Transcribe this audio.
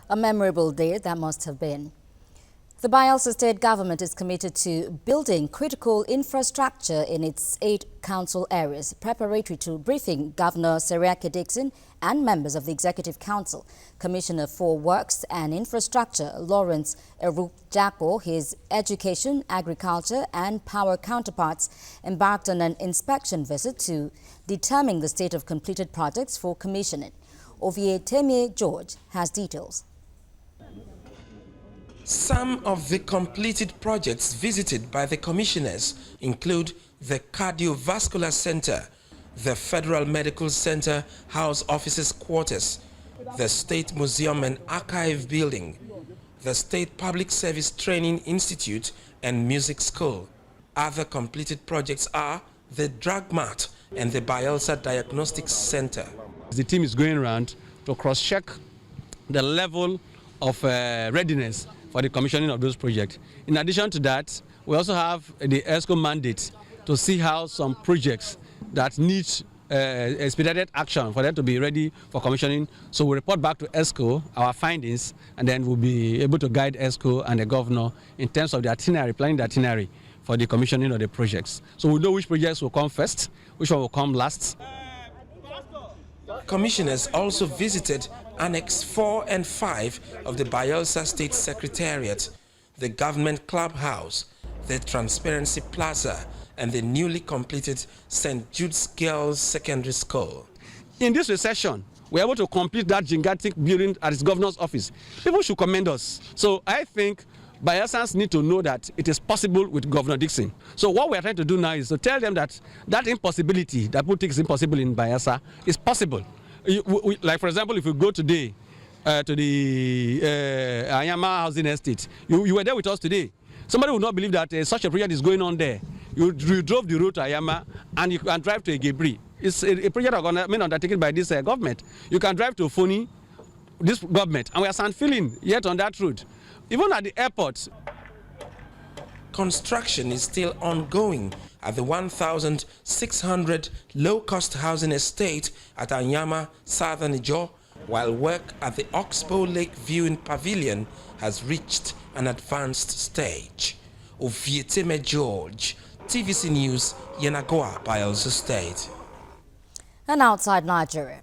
A memorable day that must have been. The Bayelsa state government is committed to building critical infrastructure in its 8 council areas, preparatory to briefing Governor Seriake Dixon and members of the Executive Council. Commissioner for Works and Infrastructure Lawrence Eruk-Jako, his education, agriculture and power counterparts embarked on an inspection visit to determine the state of completed projects for commissioning. Temie George has details. Some of the completed projects visited by the commissioners include the Cardiovascular Center, the Federal Medical Center House Officers Quarters, the State Museum and Archive Building, the State Public Service Training Institute and Music School. Other completed projects are the Drug Mart and the Bayelsa Diagnostics Center. The team is going around to cross-check the level of readiness for the commissioning of those projects. In addition to that, we also have the ESCO mandate to see how some projects that need expedited action for them to be ready for commissioning. So we report back to ESCO our findings, and then we'll be able to guide ESCO and the governor in terms of the itinerary, planning the itinerary for the commissioning of the projects. So we know which projects will come first, which one will come last. Commissioners also visited Annex 4 and 5 of the Bayelsa State Secretariat, the Government Clubhouse, the Transparency Plaza, and the newly completed St. Jude's Girls Secondary School. In this recession, we're able to complete that gigantic building at its governor's office. People should commend us. So I think Bayelsans need to know that it is possible with Governor Dixon. So what we are trying to do now is to tell them that that impossibility that people think is impossible in Bayelsa is possible. Like for example, if we go today to the Ayama housing estate, you were there with us today. Somebody would not believe that such a project is going on there. You drove the road to Ayama and you can drive to Egebri. It's a project undertaken by this government. You can drive to Foni, this government, and we are feeling yet on that road. Even at the airport. Construction is still ongoing at the 1,600 low-cost housing estate at Anyama, Southern Ijo, while work at the Oxbow Lake Viewing Pavilion has reached an advanced stage. Temie George, TVC News, Yenagoa, Bayelsa State. And outside Nigeria.